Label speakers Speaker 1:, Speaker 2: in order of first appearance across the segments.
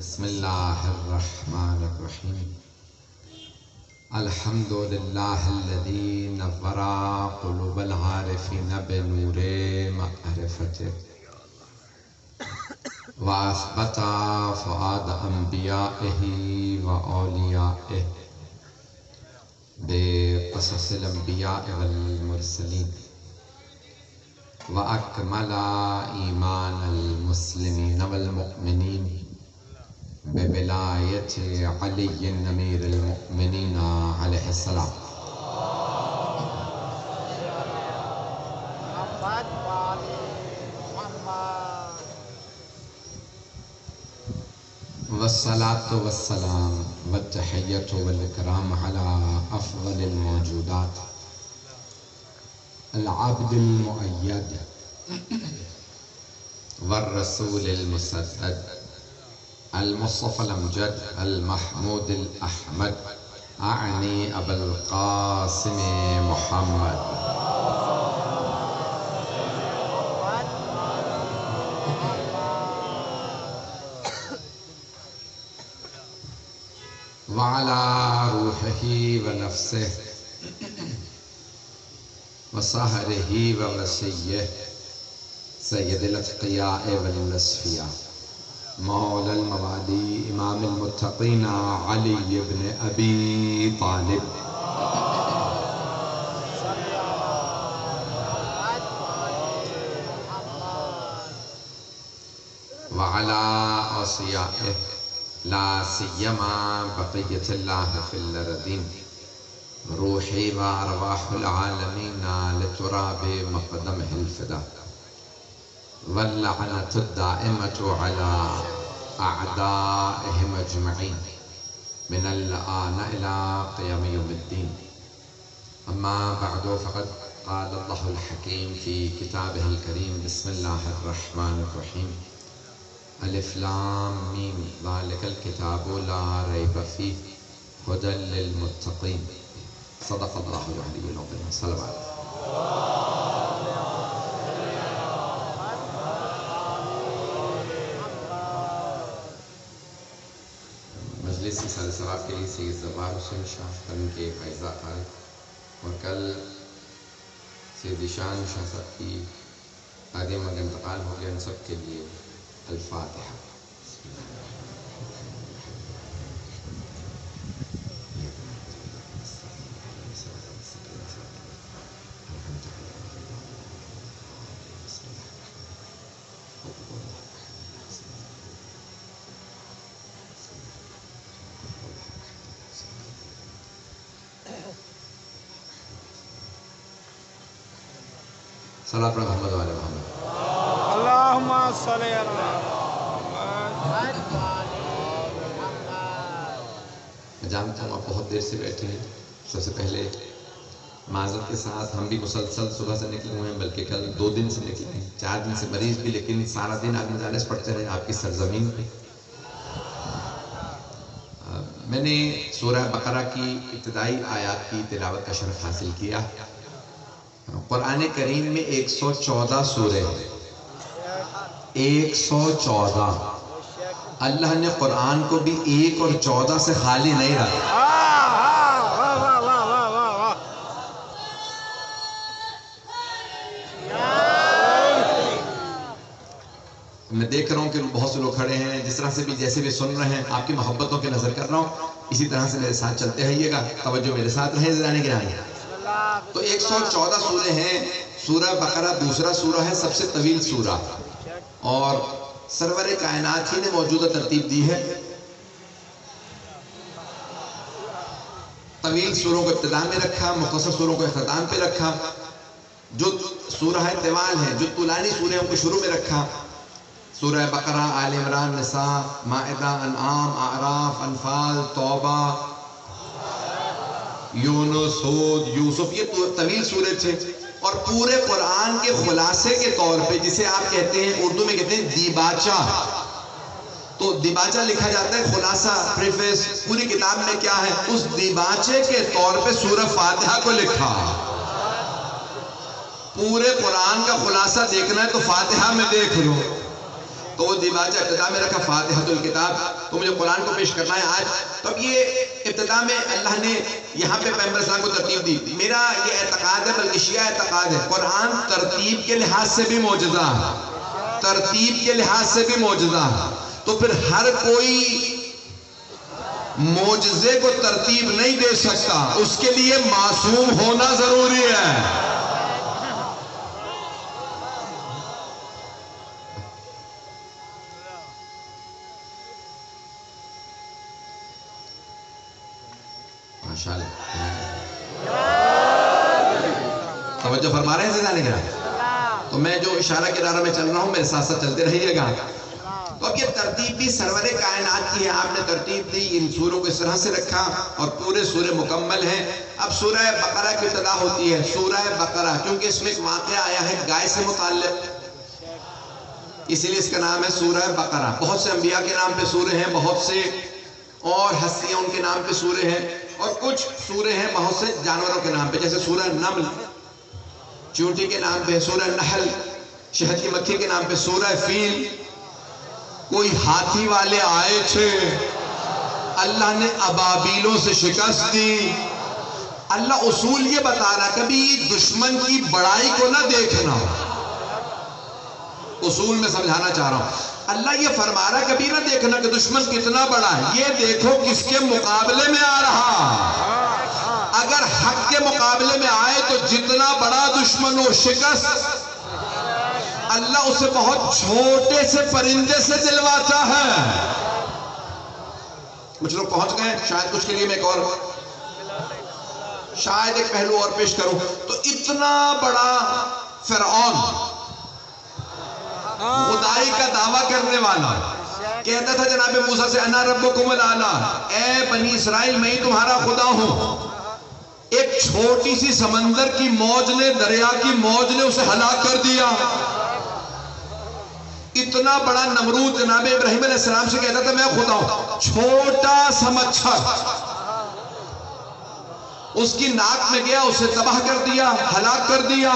Speaker 1: بسم اللہ الرحمن الرحیم الحمد للہ الذی نور قلوب العارفین بنور معرفته واثبت فؤاد انبیائه واولیائه بقصص الانبیاء والمرسلین واکمل ایمان المسلمین والمؤمنین بولایت علی امیر المؤمنین علیہ السلام والصلاة والسلام والتحیۃ والاکرام علی افضل الموجودات العبد المؤید والرسول المسدد المصطفى الأمجد المحمود الأحمد أعني أبا القاسم محمد وعلى روحه ونفسه وصهره ووصيه سيد الأتقياء والأصفياء مولا الموالي امام المتقين علي بن ابي طالب وعلى اوصيائه لا سيما بقية الله في الأرضين روحي وارواح العالمين لتراب مقدمه الفداء واللعنة الدائمة على أعدائهم أجمعين من الآن إلى قيام يوم الدين أما بعد فقد قال الله الحكيم في كتابه الكريم بسم الله الرحمن الرحيم ألف لام ميم ذلك الكتاب لا ريب فيه هدى للمتقين صدق الله العلي العظيم صلى الله عليه مجلسی سال ثواب کے لیے سید زبار حسین شاہ کرم کے فائزہ فارغ اور کل سید شان شاہ صاحب کی آدم اگر انتقال ہو گیا ان سب کے لیے الفاتحہ صلاة محمد وعلى محمد
Speaker 2: اللہم صلی اللہ
Speaker 1: میں جانتا ہوں آپ بہت دیر سے بیٹھے ہیں سب سے پہلے معذرت کے ساتھ ہم بھی مسلسل صبح سے نکلے ہوئے ہیں بلکہ کل 2 دن سے نکلے ہیں 4 دن سے مریض بھی لیکن سارا دن آپ مجالس پڑھتے رہے آپ کی سرزمین پہ میں نے سورہ بقرہ کی ابتدائی آیات کی تلاوت کا شرف حاصل کیا قرآن کریم میں 114 سورے ہیں 114 اللہ نے قرآن کو بھی 1 اور 14 سے خالی نہیں رکھا میں دیکھ رہا ہوں کہ بہت سے لوگ کھڑے ہیں جس طرح سے بھی جیسے بھی سن رہے ہیں آپ کی محبتوں کی نظر کر رہا ہوں اسی طرح سے میرے ساتھ چلتے رہیے گا توجہ میرے ساتھ رہے زرانے گرانے تو 114 سورے ہیں سورہ بقرہ دوسرا سورہ ہے سب سے طویل سورہ اور سرور کائنات ہی نے موجودہ ترتیب دی ہے طویل سوروں کو ابتدا میں رکھا مختصر سوروں کو اختتام پہ رکھا جو سورہ طوال ہیں جو طولانی سورے ہیں ان کو شروع میں رکھا سورہ بقرہ آل عمران نساء مائدہ انعام اعراف انفال توبہ یونس ہود یوسف یہ طویل سورے تھے اور پورے قرآن کے خلاصے کے طور پہ جسے آپ کہتے ہیں اردو میں کہتے ہیں دیباچہ تو دیباچہ لکھا جاتا ہے خلاصہ پریفیس پوری کتاب میں کیا ہے اس دیباچے کے طور پہ سورہ فاتحہ کو لکھا پورے قرآن کا خلاصہ دیکھنا ہے تو فاتحہ میں دیکھ لو تو وہ دیباجہ ابتدا میں رکھا فاتحۃ الکتاب، تو مجھے قرآن کو پیش کرنا ہے آج. تو اب یہ ابتدا میں اللہ نے یہاں پہ پیغمبر اسلام کو ترتیب دی. میرا یہ اعتقاد ہے، بلکہ شیعہ اعتقاد ہے، قرآن ترتیب کے لحاظ سے بھی معجزہ ہے، ترتیب کے لحاظ سے بھی معجزہ ہے. تو پھر ہر کوئی معجزے کو ترتیب نہیں دے سکتا، اس کے لیے معصوم ہونا ضروری ہے. ماشاءاللہ توجہ فرما رہے ہیں زیدانی گرام. تو میں جو اشارہ کے دائرے میں چل رہا ہوں میرے ساتھ ساتھ چلتے رہیے گا. تو اب یہ ترتیب بھی سرور کائنات کی ہے، آپ نے ترتیب دی، ان سوروں کو اس طرح سے رکھا اور پورے سورے مکمل ہیں. اب سورہ بقرہ کی ابتدا ہوتی ہے. سورہ بقرہ کیونکہ اس میں ایک واقعہ آیا ہے گائے سے متعلق، اسی لیے اس کا نام ہے سورہ بقرہ. بہت سے انبیاء کے نام پہ سورے ہیں، بہت سے اور ہستیاں ان کے نام پہ سورے ہیں، اور کچھ سورے ہیں بہت سے جانوروں کے نام پہ، جیسے سورہ نمل چونٹی کے نام پہ، سورہ نحل شہد کی مکھی کے نام پہ، سورہ فیل کوئی ہاتھی والے آئے تھے، اللہ نے ابابیلوں سے شکست دی. اللہ اصول یہ بتا رہا کبھی دشمن کی بڑائی کو نہ دیکھنا، اصول میں سمجھانا چاہ رہا ہوں. اللہ یہ فرما رہا کبھی نہ دیکھنا کہ دشمن کتنا بڑا ہے، یہ دیکھو کس کے مقابلے میں آ رہا. اگر حق کے مقابلے میں آئے تو جتنا بڑا دشمن ہو شکست اللہ اسے بہت چھوٹے سے پرندے سے دلواتا ہے. کچھ لوگ پہنچ گئے شاید کچھ کے لیے میں ایک اور شاید ایک پہلو اور پیش کروں. تو اتنا بڑا فرعون خدائی کا دعویٰ کرنے والا کہتا تھا جناب موسیٰ سے انا ربکم الاعلیٰ، اے بنی اسرائیل میں ہی تمہارا خدا ہوں. ایک چھوٹی سی سمندر کی موج نے، دریا کی موج نے اسے ہلاک کر دیا. اتنا بڑا نمرود جناب ابراہیم علیہ السلام سے کہتا تھا میں خدا ہوں. چھوٹا سا مچھر اس کی ناک میں گیا، اسے تباہ کر دیا، ہلاک کر دیا.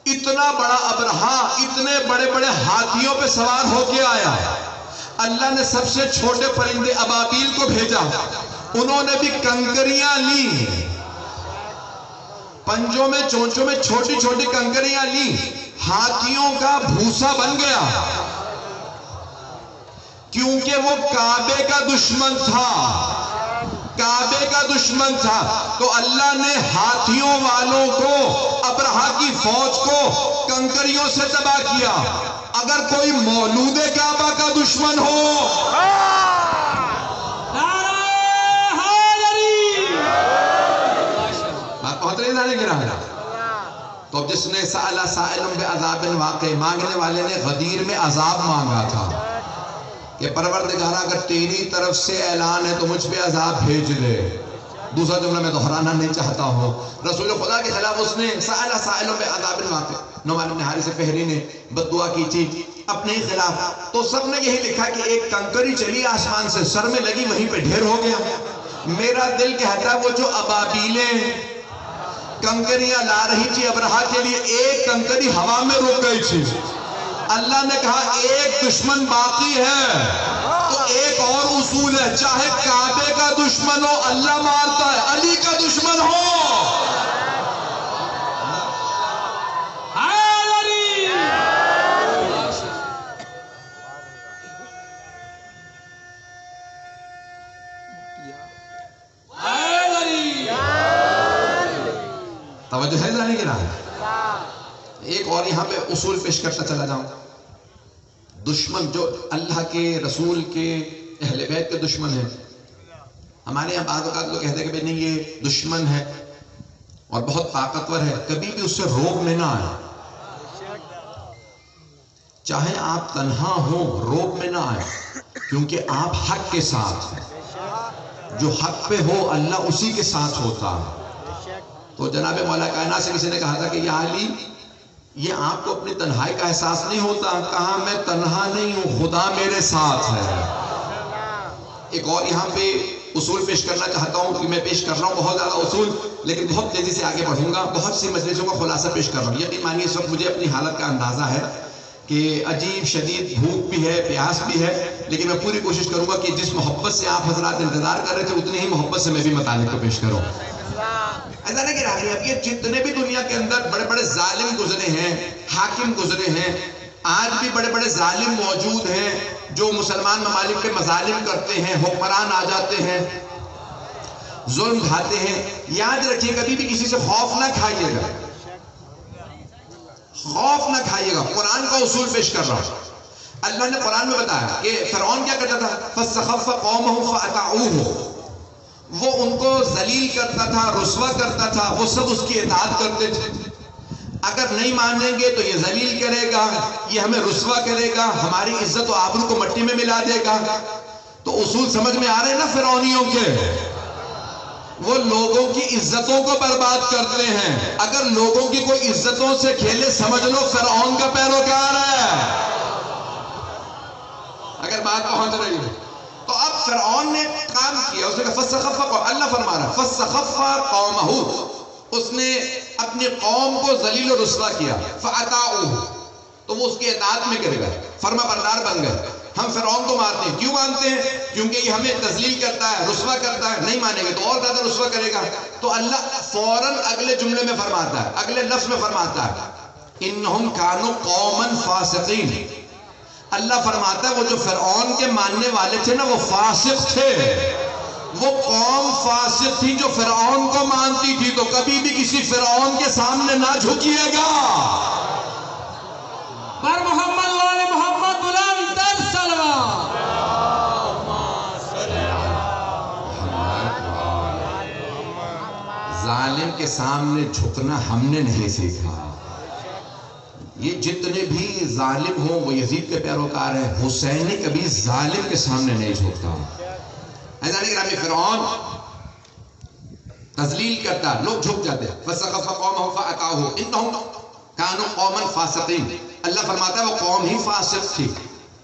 Speaker 1: اتنا بڑا ابرہا اتنے بڑے بڑے ہاتھیوں پہ سوار ہو کے آیا. اللہ نے سب سے چھوٹے پرندے ابابیل کو بھیجا، انہوں نے بھی کنکریاں لی، پنجوں میں چونچوں میں چھوٹی چھوٹی کنکریاں لی، ہاتھیوں کا بھوسا بن گیا. کیونکہ وہ کعبے کا دشمن تھا، کعبے کا دشمن تھا. تو اللہ نے ہاتھیوں والوں کو، ابرہا کی فوج کو کنکریوں سے تباہ کیا. اگر کوئی مولود کعبہ کا دشمن ہو، بات پہنچ رہی جانے گرا ہے. تو جس نے سأل سائل بعذاب واقع، مانگنے والے نے غدیر میں عذاب مانگا تھا کہ پروردگارہ اگر تیری طرف سے اعلان ہے تو مجھ پہ عذاب بھیج دے. دوسرا جملہ میں دہرانا نہیں چاہتا ہوں. رسول خدا کے خلاف اس نے سأل سائل بعذاب واقع، نعمان بن حارث فہری نے بد دعا کی تھی اپنے خلاف. تو سب نے یہی لکھا کہ ایک کنکری چلی آسمان سے، سر میں لگی، وہیں پہ ڈھیر ہو گیا. میرا دل کہتا ہے وہ جو ابابیلیں کنکریاں لا رہی تھی ابرہا کے لیے، ایک کنکری ہوا میں رک گئی تھی. اللہ نے کہا ایک دشمن باقی ہے. تو ایک اور اصول ہے، چاہے کعبے کا دشمن ہو اللہ مارتا ہے، علی کا دشمن ہو توجہ ہے جانے کے نام. ایک اور یہاں پہ اصول پیش کرتا چلا جاؤں. دشمن جو اللہ کے رسول کے اہل بیت کے دشمن ہیں، ہمارے یہاں بعض اوقات لوگ کہتے ہیں کہ بھئی نہیں یہ دشمن ہے اور بہت طاقتور ہے، کبھی بھی اس سے روب میں نہ آئے. چاہے آپ تنہا ہوں روب میں نہ آئے، کیونکہ آپ حق کے ساتھ ہیں. جو حق پہ ہو اللہ اسی کے ساتھ ہوتا ہے. تو جناب مولا کائنات سے کسی نے کہا تھا کہ یا علی یہ آپ کو اپنی تنہائی کا احساس نہیں ہوتا؟ کہا میں تنہا نہیں ہوں، خدا میرے ساتھ ہے. ایک اور یہاں پہ اصول پیش کرنا چاہتا ہوں کہ میں پیش کر رہا ہوں بہت زیادہ اصول، لیکن بہت تیزی سے آگے بڑھوں گا. بہت سی مجلسوں کا خلاصہ پیش کر رہا ہوں. یقین مانیے اس وقت مجھے اپنی حالت کا اندازہ ہے کہ عجیب شدید بھوک بھی ہے، پیاس بھی ہے، لیکن میں پوری کوشش کروں گا کہ جس محبت سے آپ حضرات انتظار کر رہے تھے اتنی ہی محبت سے میں بھی مطالب کو پیش کروں۔ ایسا نہیں کہ راہی اب یہ جتنے بھی دنیا کے اندر بڑے بڑے ظالم گزرے ہیں، حاکم گزرے ہیں، آج بھی بڑے بڑے ظالم موجود ہیں جو مسلمان ممالک پہ مظالم کرتے ہیں، حکمران آ جاتے ہیں، ظلم ڈھاتے ہیں۔ یاد رکھیے کبھی بھی کسی سے خوف نہ کھائیے گا، خوف نہ کھائیے گا۔ قرآن کا اصول پیش کر رہا ہوں۔ اللہ نے قرآن میں بتایا کہ فرعون کیا کرتا تھا؟ فَاسْتَخَفَّ قَوْمَهُ فَأَطَاعُوهُ، وہ ان کو ذلیل کرتا تھا، رسوا کرتا تھا، وہ سب اس کی اطاعت کرتے تھے۔ اگر نہیں مانیں گے تو یہ ذلیل کرے گا، یہ ہمیں رسوا کرے گا، ہماری عزت و آبرو کو مٹی میں ملا دے گا۔ تو اصول سمجھ میں آ رہے ہیں نا فرعونیوں کے؟ وہ لوگوں کی عزتوں کو برباد کرتے ہیں۔ اگر لوگوں کی کوئی عزتوں سے کھیلے سمجھ لو فرعون کا پیروکار ہے، اگر بات پہنچ رہی ہے تو۔ اب فرعون نے کام کیا، اس نے کہا فَاسْتَخَفَّ، اللہ فرما رہا ہے فَاسْتَخَفَّ قَوْمَهُ، اس نے اپنی قوم کو ذلیل و رسوا کیا، فَأَطَاعُوهُ، تو وہ اس کی اطاعت میں کرے گا، فرما بردار بن گئے۔ ہم فرعون کو مانتے ہیں، کیوں مانتے ہیں؟ کیونکہ یہ ہمیں تذلیل کرتا ہے، رسوا کرتا ہے، نہیں مانیں گے تو اور زیادہ رسوا کرے گا۔ تو اللہ فوراً اگلے جملے میں فرماتا ہے، اگلے لفظ میں فرماتا ہے اِنَّهُمْ كَانُوا قَوْمًا فَاسِقِينَ، اللہ فرماتا ہے وہ جو فرعون کے ماننے والے تھے نا وہ فاسق تھے، وہ قوم فاسق تھی جو فرعون کو مانتی تھی۔ تو کبھی بھی کسی فرعون کے سامنے نہ جھکیے گا۔
Speaker 3: پر محمد والے محمد بلند تر سلوات۔
Speaker 1: ظالم کے سامنے جھکنا ہم نے نہیں سیکھا۔ یہ جتنے بھی ظالم ہوں وہ یزید کے پیروکار ہیں، حسینی کبھی ظالم کے سامنے نہیں جھکتا۔ ایسا نہیں کہ فرعون تذلیل کرتا، لوگ جھک جاتے۔ فَاسْتَخَفَّ قَوْمَهُ فَأَطَاعُوهُ إِنَّهُمْ كَانُوا قَوْمًا فَاسِقِينَ، اللہ فرماتا ہے وہ قوم ہی فاسق تھی۔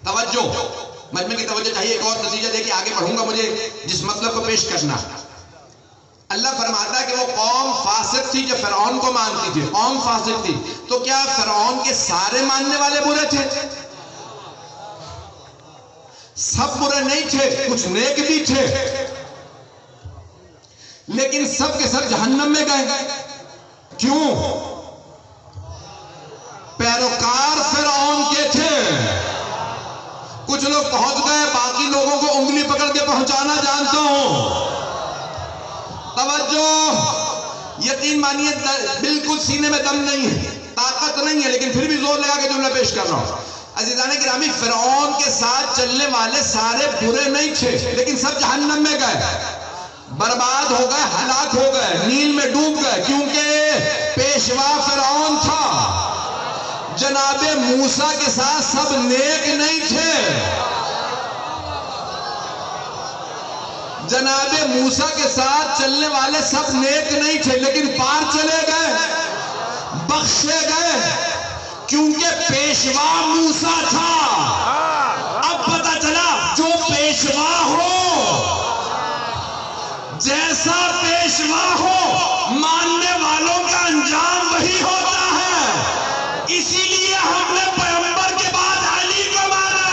Speaker 1: توجہ، مجمع کی توجہ چاہیے، ایک اور نتیجہ دے کے آگے بڑھوں گا مجھے جس مطلب کو پیش کرنا۔ اللہ فرماتا ہے کہ وہ قوم فاسق تھی جو فرعون کو مانتی تھی، قوم فاسق تھی۔ تو کیا فرعون کے سارے ماننے والے برے تھے؟ سب برے نہیں تھے، کچھ نیک بھی تھے، لیکن سب کے سب جہنم میں گئے۔ کیوں؟ پیروکار فرعون کے تھے۔ کچھ لوگ پہنچ گئے، باقی لوگوں کو انگلی پکڑ کے پہنچانا جانتا ہوں۔ توجہ، یقین مانیے بالکل سینے میں دم نہیں ہے، طاقت نہیں ہے، لیکن پھر بھی زور لگا کے جملہ پیش کر رہا ہوں۔ عزیزان گرامی، فرعون کے ساتھ چلنے والے سارے برے نہیں تھے، لیکن سب جہنم میں گئے، برباد ہو گئے، ہلاک ہو گئے، نیل میں ڈوب گئے، کیونکہ پیشوا فرعون تھا۔ جناب موسیٰ کے ساتھ سب نیک نہیں تھے، جناب موسیٰ کے ساتھ چلنے والے سب نیک نہیں تھے، لیکن پار چلے گئے، بخشے گئے، کیونکہ پیشوا موسیٰ تھا۔ اب پتہ چلا جو پیشوا ہو، جیسا پیشوا ہو، ماننے والوں کا انجام وہی ہوتا ہے۔ اسی لیے ہم نے پیغمبر کے بعد علی کو مانا۔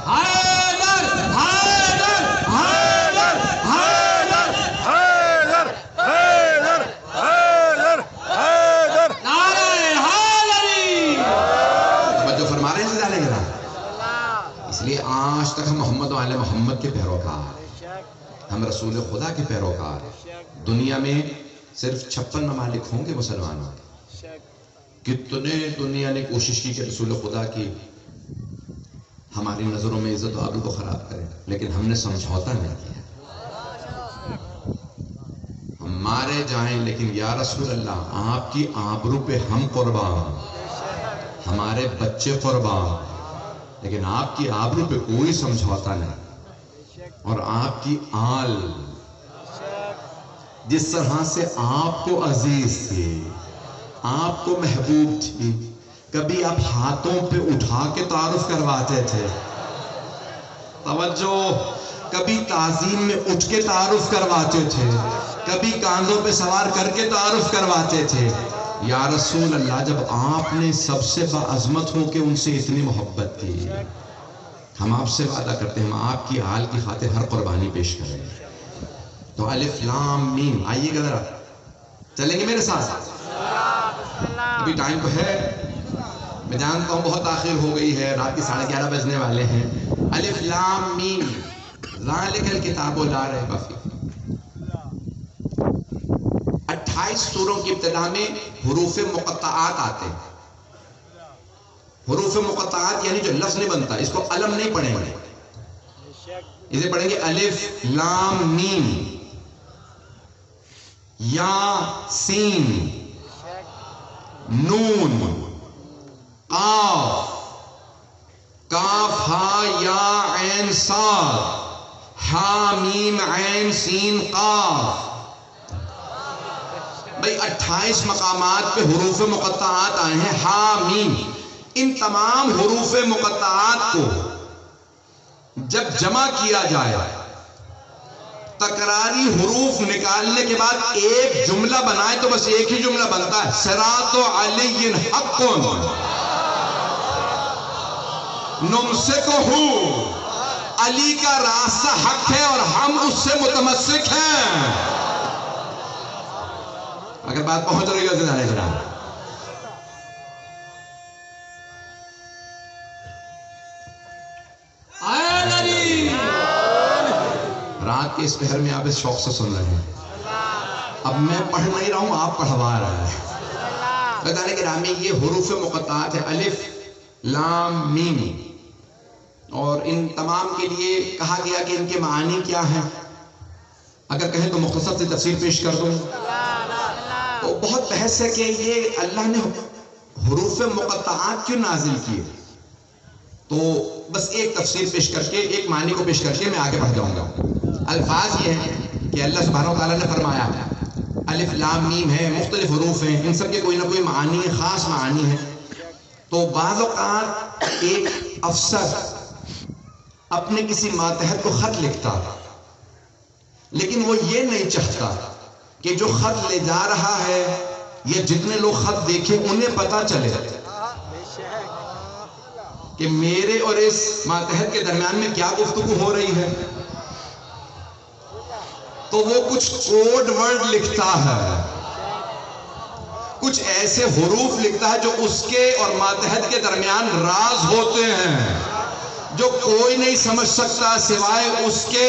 Speaker 3: حیدر حیدر حیدر حیدر
Speaker 2: حیدر حیدر حیدر حیدر،
Speaker 3: نعرہ حیدری۔
Speaker 1: جو فرما رہے ہیں زیادہ گرام، اس لیے آج تک ہم محمد و آل محمد کے پیروکار، ہم رسول خدا کے پیروکار۔ دنیا میں صرف 56 ممالک ہوں گے مسلمانوں کے، کتنے دنیا نے کوشش کی کہ رسول خدا کی ہماری نظروں میں عزت و آبرو کو خراب کریں، لیکن ہم نے سمجھوتا نہیں کیا۔ ہم مارے جائیں لیکن یا رسول اللہ آپ کی آبرو پہ ہم قربان، ہمارے بچے قربان، لیکن آپ کی آبرو پہ کوئی سمجھوتا نہیں۔ اور آپ کی آل جس طرح سے آپ کو عزیز تھی، آپ کو محبوب تھی، کبھی آپ ہاتھوں پہ اٹھا کے تعارف کرواتے تھے، توجہ، کبھی تعظیم میں اٹھ کے تعارف کرواتے تھے، کبھی کاندھوں پہ سوار کر کے تعارف کرواتے تھے. یا رسول اللہ، جب آپ نے سب سے باعظمت ہو کے ان سے اتنی محبت کی، ہم آپ سے وعدہ کرتے ہیں ہم آپ کی آل کی خاطر ہر قربانی پیش کریں گے. تو الف لام میم، آئیے گا ذرا، چلیں گے میرے ساتھ؟ ابھی ٹائم تو ہے، میں جانتا ہوں بہت آخر ہو گئی ہے، رات کے 11:30 بجنے والے ہیں. الف لام میم ذالک الکتاب لا ریب فیہ. 28 سوروں کی ابتدا میں حروف مقطعات آتے ہیں. حروف مقطعات یعنی جو لفظ نہیں بنتا، اس کو علم نہیں پڑھیں گے، اسے پڑھیں گے الف لام میم یا سین نون قاف کاف ہا یا عین صاد ہا میم عین سین قاف. بھئی 28 مقامات پہ حروف مقطعات آئے ہیں، ہا میم. ان تمام حروف مقطعات کو جب جمع کیا جائے، تکراری حروف نکالنے کے بعد ایک جملہ بنائے تو بس ایک ہی جملہ بنتا ہے، صراط علی حق نمسکہ. علی کا راستہ حق ہے اور ہم اس سے متمسک ہیں. اگر بات پہنچ رہی ہے تو جناب رات کے اس پہر میں آپ اس شوق سے سن رہے ہیں. اب میں پڑھ نہیں رہا ہوں، آپ پڑھوا رہا ہے. بتانے کے رامی یہ حروف مقطعات ہے، الف لام میم. اور ان تمام کے لیے کہا گیا کہ ان کے معانی کیا ہیں. اگر کہیں تو مختصر سی تفسیر پیش کر دوں تو بہت بحث ہے کہ یہ اللہ نے حروف مقطعات کیوں نازل کیے. تو بس ایک تفسیر پیش کر کے، ایک معنی کو پیش کر کے میں آگے بڑھ جاؤں گا. الفاظ یہ ہیں کہ اللہ سبحانہ وتعالیٰ نے فرمایا الف لام میم ہے، مختلف حروف ہیں، ان سب کے کوئی نہ کوئی معانی ہے، خاص معانی ہے. تو بعض اوقات ایک افسر اپنے کسی ماتحت کو خط لکھتا، لیکن وہ یہ نہیں چاہتا کہ جو خط لے جا رہا ہے یا جتنے لوگ خط دیکھیں انہیں پتا چلے کہ میرے اور اس ماتحت کے درمیان میں کیا گفتگو ہو رہی ہے. تو وہ کچھ کوڈ ورڈ لکھتا ہے، کچھ ایسے حروف لکھتا ہے جو اس کے اور ماتحت کے درمیان راز ہوتے ہیں، جو کوئی نہیں سمجھ سکتا سوائے اس کے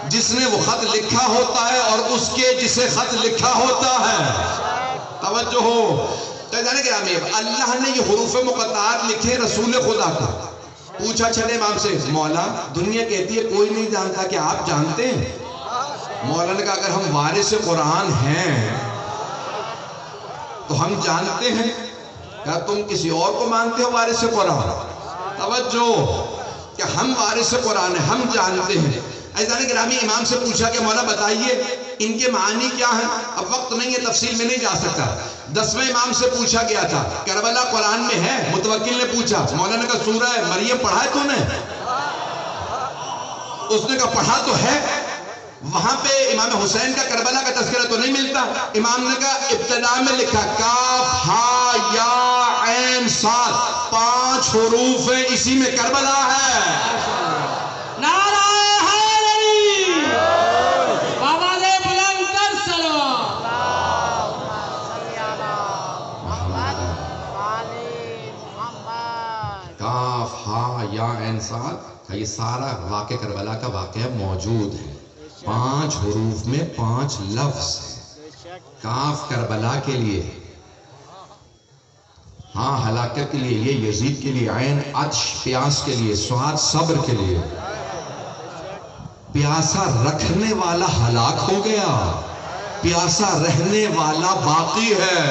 Speaker 1: جس نے وہ خط لکھا ہوتا ہے اور اس کے جسے خط لکھا ہوتا ہے. توجہ ہو. اللہ نے یہ حروف مقطعات لکھے رسول خدا کو. پوچھا چھٹے امام سے، مولا دنیا کہتی ہے کوئی نہیں جانتا، کہ آپ جانتے ہیں؟ مولا نے کہا اگر ہم وارث قرآن ہیں تو ہم جانتے ہیں. کیا تم کسی اور کو مانتے ہو وارث قرآن؟ توجہ کہ ہم وارث قرآن ہیں، ہم جانتے ہیں. عزیزان گرامی امام سے پوچھا کہ مولا بتائیے ان کے معنی کیا ہیں. اب وقت نہیں ہے، تفصیل میں نہیں جا سکتا. 10ویں امام سے پوچھا گیا تھا کربلا قرآن میں ہے؟ متوکل نے پوچھا. مولا نے کہا سورہ مریم پڑھا ہے تو نے؟ اس نے کہا پڑھا تو ہے. وہاں پہ امام حسین کا کربلا کا تذکرہ تو نہیں ملتا. امام نے کہا ابتدا میں لکھا کاف ہا یا عین صاد، 5 حروف ہیں، اسی میں کربلا ہے.
Speaker 3: نعرہ حیدری، آواز بلند کر سلام.
Speaker 1: کاف ہا یا عین صاد کا یہ سارا واقعہ کربلا کا واقعہ موجود ہے. 5 حروف میں 5 لفظ. کاف کربلا کے لیے، ہاں ہلاکت کے لیے، یہ یزید کے لیے، عین عطش پیاس کے لیے، صاد صبر کے لیے. پیاسا رکھنے والا ہلاک ہو گیا، پیاسا رہنے والا باقی ہے.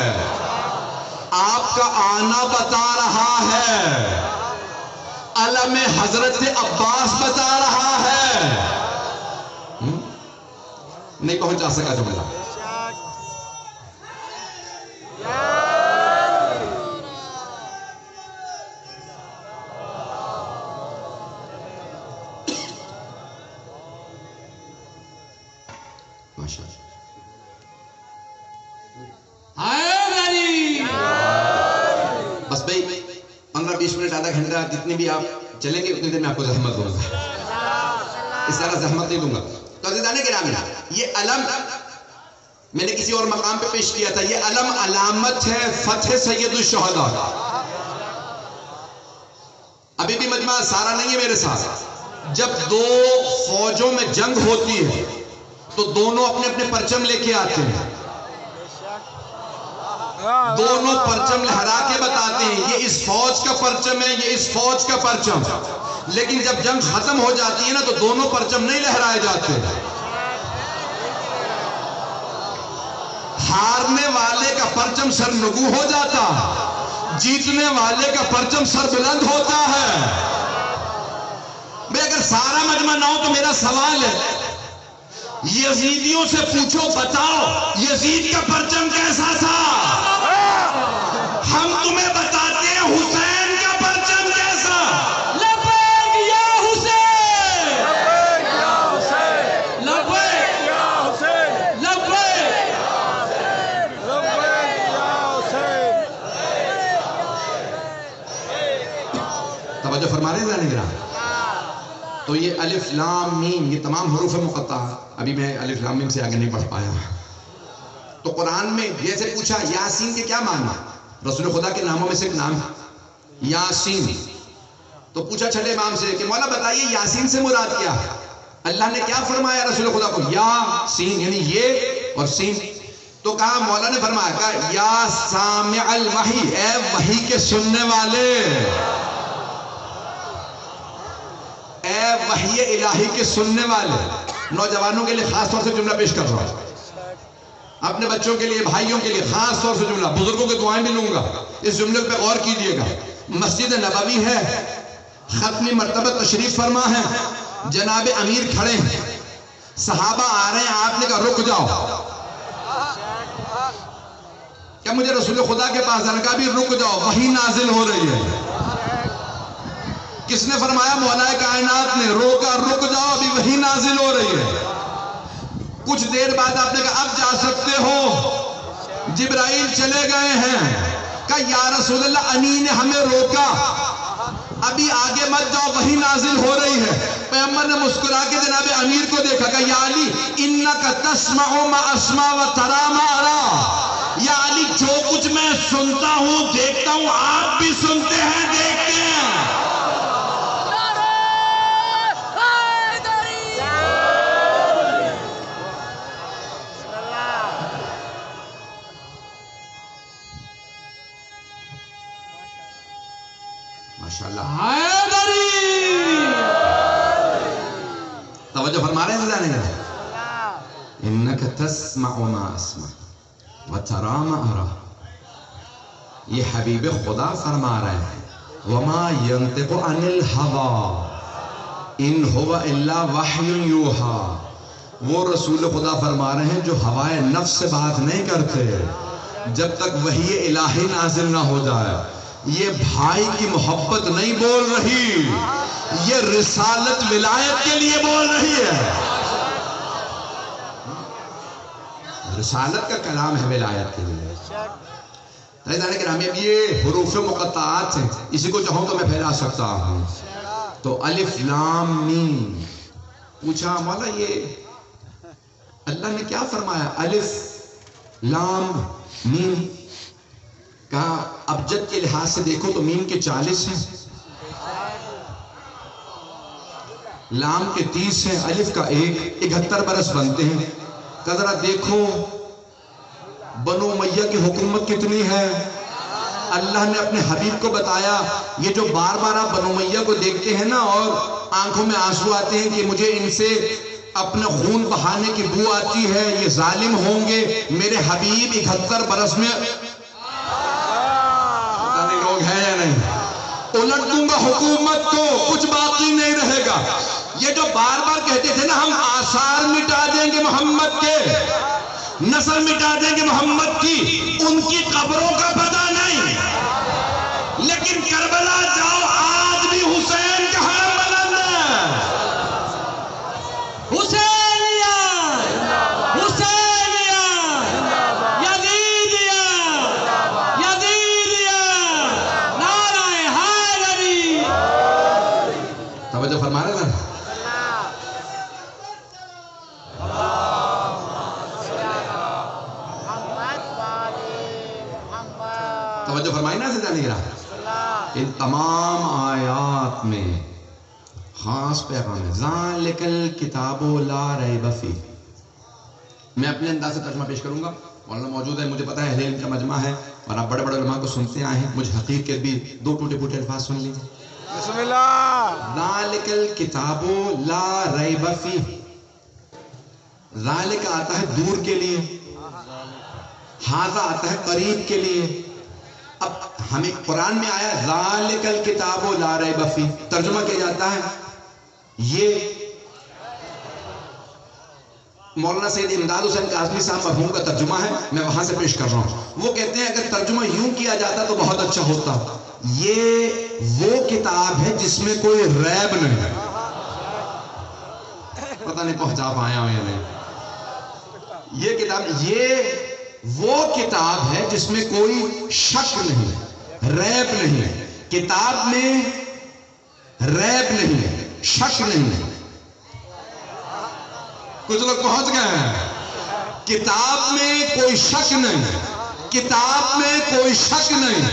Speaker 1: آپ کا آنا بتا رہا ہے، علم حضرت عباس بتا رہا ہے. نہیں پہنچا سکا جملہ. ماشاءاللہ. منٹ آدھا گھنٹہ جتنی بھی آپ چلیں گے اتنی دیر میں آپ کو زحمت دوں گا، اس طرح زحمت نہیں دوں گا. تو عزیزان گرامی، یہ علم میں نے کسی اور مقام پہ پیش کیا تھا، یہ علم علامت ہے فتح سید الشہداء. ابھی بھی مجمع سارا نہیں ہے میرے ساتھ. جب دو فوجوں میں جنگ ہوتی ہے تو دونوں اپنے اپنے پرچم لے کے آتے ہیں، دونوں پرچم لہرا کے بتاتے ہیں یہ اس فوج کا پرچم ہے، یہ اس فوج کا پرچم. لیکن جب جنگ ختم ہو جاتی ہے نا تو دونوں پرچم نہیں لہرائے جاتے. ہارنے والے کا پرچم سر نگو ہو جاتا، جیتنے والے کا پرچم سر بلند ہوتا ہے. بھئی اگر سارا مجمع نہ ہو تو میرا سوال ہے، یزیدیوں سے پوچھو، بتاؤ یزید کا پرچم کیسا تھا؟ ہم تمہیں بتاتے ہیں حسین کا پرچم کیسا.
Speaker 3: لبیک یا حسین،
Speaker 2: لبیک یا حسین،
Speaker 3: لبیک.
Speaker 2: لبیک یا حسین.
Speaker 1: توجہ فرما رہے ہیں ذہن گرامی. تو یہ الف لام میم، یہ تمام حروف مقطعہ. ابھی میں الف لام میم سے آگے نہیں پڑھ پایا. تو قرآن میں جیسے پوچھا یاسین کے کیا معنی، رسول خدا کے ناموں میں سے ایک نام ہے یاسین. تو پوچھا چھٹے امام سے کہ مولا بتائیے یاسین سے مراد کیا ہے؟ اللہ نے کیا فرمایا رسول خدا کو؟ یاسین، یعنی یہ اور سین. تو کہا مولا نے فرمایا کہ یا سامع الوحی، اے وحی کے سننے والے، اے وحی الہی کے سننے والے. نوجوانوں کے لیے خاص طور سے جملہ پیش کر رہا ہوں، اپنے بچوں کے لیے، بھائیوں کے لیے خاص طور سے جملہ. بزرگوں کے دعائیں بھی لوں گا، اس جملے پہ غور کیجئے گا. مسجد نبوی ہے، ختمی مرتبہ تشریف فرما ہے، جناب امیر کھڑے ہیں، صحابہ آ رہے ہیں، آپ نے کہا رک جاؤ. کیا مجھے رسول خدا کے پاس جانا؟ کہا بھی رک جاؤ، وحی نازل ہو رہی ہے. کس نے فرمایا؟ مولا کائنات نے. روکا، رک جاؤ، ابھی وحی نازل ہو رہی ہے. کچھ دیر بعد آپ نے کہا اب جا سکتے ہو. جبرائیل چلے گئے ہیں. کہا یا رسول اللہ انی نے ہمیں روکا، ابھی آگے مت جاؤ، وحی نازل ہو رہی ہے. پیغمبر نے مسکرا کے جناب امیر کو دیکھا، کہا یا علی انک تسمع ما اسمع و ترى ما ارى. یا علی جو کچھ میں سنتا ہوں، دیکھتا ہوں، آپ بھی سنتے ہیں، دیکھتے ہیں. ماشاءاللہ.
Speaker 3: حیدری.
Speaker 1: توجہ فرما رہے ہیں ذرا نہیں؟ انک تسمع ما اسمع وترى ما ارى. یہ حبیب خدا فرما رہے ہیں وما ينطق عن الهوى ان هو الا وحی یوحى. وہ رسول خدا فرما رہے ہیں جو ہوائے نفس سے بات نہیں کرتے جب تک وحی الہی نازل نہ ہو جائے. یہ بھائی کی محبت نہیں بول رہی، یہ رسالت ولایت کے لیے بول رہی ہے. رسالت کا کلام ہے ولایت کے لیے. عزیزان گرامی، اب یہ حروف مقطعات ہیں، اسی کو چاہوں تو میں پھیلا سکتا ہوں. تو الف لام میم. پوچھا مولا یہ اللہ نے کیا فرمایا؟ الف لام میم. کہا ابجد کے لحاظ سے دیکھو تو میم کے 40 ہیں، لام کے 30 ہیں، الف کا 1، 71 برس بنتے ہیں. کہ ذرا دیکھو بنو امیہ کی حکومت کتنی ہے. اللہ نے اپنے حبیب کو بتایا. یہ جو بار بار آپ بنو امیہ کو دیکھتے ہیں نا اور آنکھوں میں آنسو آتے ہیں کہ مجھے ان سے اپنے خون بہانے کی بو آتی ہے، یہ ظالم ہوں گے. میرے حبیب 71 برس میں لوگ ہیں یا نہیں، الٹ دوں گا حکومت کو، کچھ باقی نہیں رہے گا. یہ جو بار بار کہتے تھے نا ہم آثار مٹا دیں گے محمد کے، نسل مٹا دیں گے محمد کی، ان کی قبروں کا پتہ نہیں، لیکن کربلا جاؤ آج بھی حسین کا حرم بلند ہے.
Speaker 3: حسینیہ، حسینیہ، یزیدیہ، یزیدیہ. نعرہ حیدری.
Speaker 1: توجہ فرمائی نا زندہ نہیں رہا. ان تمام آیات میں خاص پیغام ہے ذالک الکتاب لا ریب فیہ. میں اپنے انداز سے ترجمہ پیش کروں گا. مولانا موجود ہے, مجھے پتا ہے اہل علم کا مجمع ہے اور آپ بڑے بڑے علماء کو سنتے آئے ہیں. مجھے حقیقت بھی دو ٹوٹے پھوٹے الفاظ سن لیجیے.
Speaker 2: بسم اللہ.
Speaker 1: ذالک الکتاب لا ریب فیہ. ذالک آتا ہے دور کے لیے, ھذا آتا ہے قریب کے لیے. اب ہمیں قرآن میں آیا ذالک الکتاب لا ریب فیہ, ترجمہ کیا جاتا ہے یہ مولانا سید امداد حسین کاظمی صاحب مرحوم کا ترجمہ ہے, میں وہاں سے پیش کر رہا ہوں. وہ کہتے ہیں اگر ترجمہ یوں کیا جاتا تو بہت اچھا ہوتا. یہ وہ کتاب ہے جس میں کوئی ریب نہیں ہے. پتہ نہیں پہنچا پایا ہوں یا نہیں. یہ کتاب, یہ وہ کتاب ہے جس میں کوئی شک نہیں ہے, ریب نہیں ہے. کتاب میں ریب نہیں ہے, شک نہیں ہے. کچھ لوگ پہنچ گئے ہیں. کتاب میں کوئی شک نہیں, کتاب میں کوئی شک نہیں,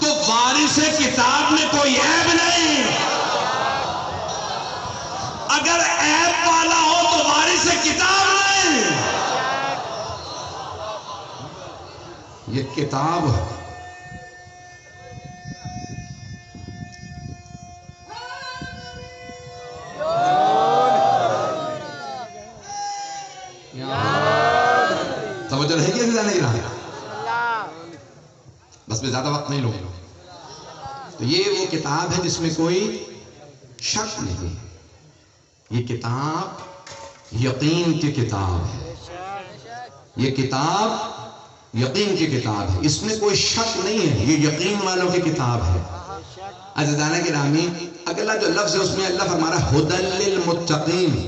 Speaker 1: تو وارث کتاب میں کوئی عیب نہیں. اگر عیب والا ہو تو وارث کتاب نہیں. یہ کتاب ہے. توجہ رہے گی یا نہیں رہا؟ بس میں زیادہ وقت نہیں لوں. تو یہ وہ کتاب ہے جس میں کوئی شک نہیں. یہ کتاب یقین کی کتاب ہے. یہ کتاب یقین کی کتاب ہے. اس میں کوئی شک نہیں ہے. یہ یقین والوں کی کتاب ہے. عزیزانہ گرامی, اگلا جو لفظ ہے اس میں اللہ فرما رہا ہے ھدی للمتقین.